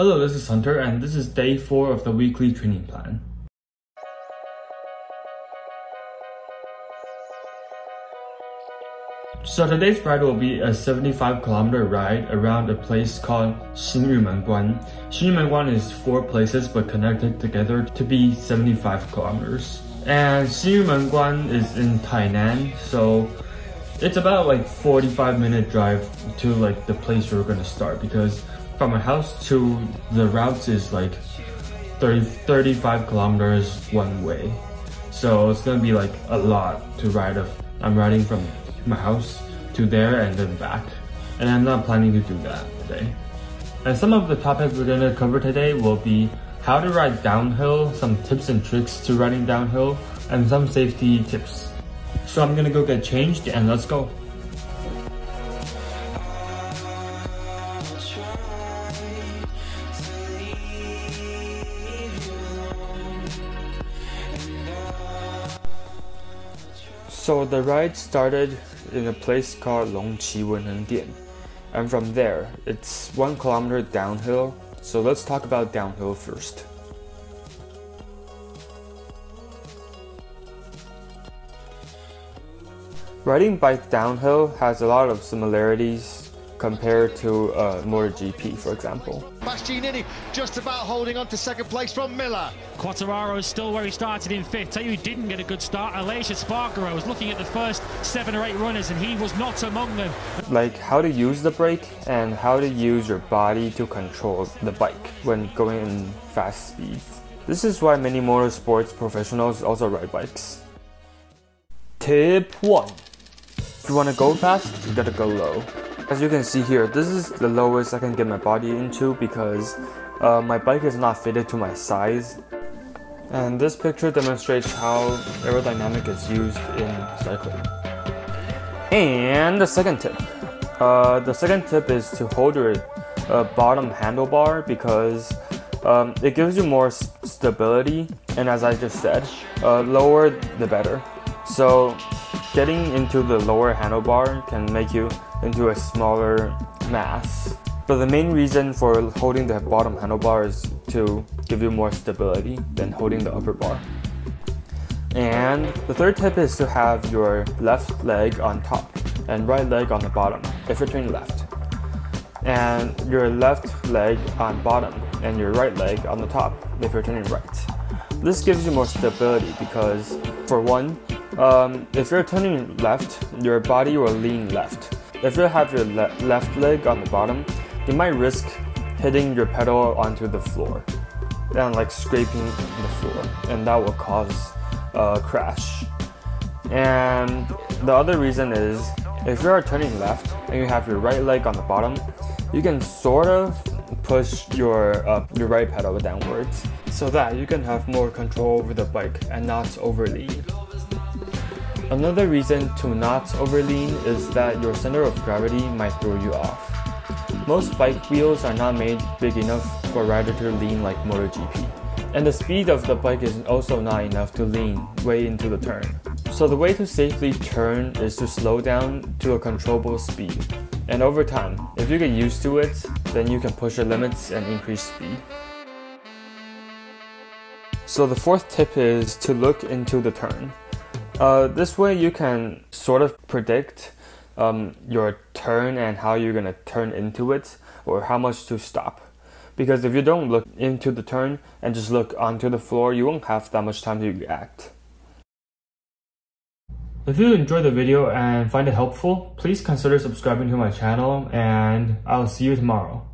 Hello, this is Hunter, and this is day 4 of the weekly training plan. So today's ride will be a 75-kilometer ride around a place called 新日门关. 新日门关 is 4 places but connected together to be 75 kilometers. And 新日门关 is in Tainan, so it's about like 45-minute drive to like the place we're gonna start, because from my house to the routes is like 35 kilometers one way. So it's gonna be like a lot to ride. I'm riding from my house to there and then back, and I'm not planning to do that today. And some of the topics we're gonna cover today will be how to ride downhill, some tips and tricks to riding downhill, and some safety tips. So I'm gonna go get changed and let's go. So the ride started in a place called 龙崎文能店, and from there it's 1 kilometer downhill. So let's talk about downhill first. Riding bike downhill has a lot of similarities compared to MotoGP, for example. Bastianini just about holding on to second place from Miller. Quartararo is still where he started in 5th. Tell you, he didn't get a good start. Aleix Espargaro was looking at the first 7 or 8 runners and he was not among them. Like how to use the brake and how to use your body to control the bike when going in fast speeds. This is why many motorsports professionals also ride bikes. Tip 1. If you want to go fast, you gotta go low. As you can see here, this is the lowest I can get my body into because my bike is not fitted to my size. And this picture demonstrates how aerodynamic is used in cycling. And the second tip. The second tip is to hold your bottom handlebar, because it gives you more stability, and as I just said, lower the better. So getting into the lower handlebar can make you into a smaller mass. But the main reason for holding the bottom handlebar is to give you more stability than holding the upper bar. And the third tip is to have your left leg on top and right leg on the bottom if you're turning left, and your left leg on bottom and your right leg on the top if you're turning right. This gives you more stability because, for one, if you're turning left, your body will lean left. If you have your left leg on the bottom, you might risk hitting your pedal onto the floor and like scraping the floor, and that will cause a crash. And the other reason is, if you are turning left and you have your right leg on the bottom, you can sort of push your right pedal downwards so that you can have more control over the bike and not overlean. Another reason to not overlean is that your center of gravity might throw you off. Most bike wheels are not made big enough for a rider to lean like MotoGP. And the speed of the bike is also not enough to lean way into the turn. So the way to safely turn is to slow down to a controllable speed. And over time, if you get used to it, then you can push your limits and increase speed. So the fourth tip is to look into the turn. This way you can sort of predict your turn and how you're gonna turn into it, or how much to stop. Because if you don't look into the turn and just look onto the floor, you won't have that much time to react. If you enjoyed the video and find it helpful, please consider subscribing to my channel, and I'll see you tomorrow.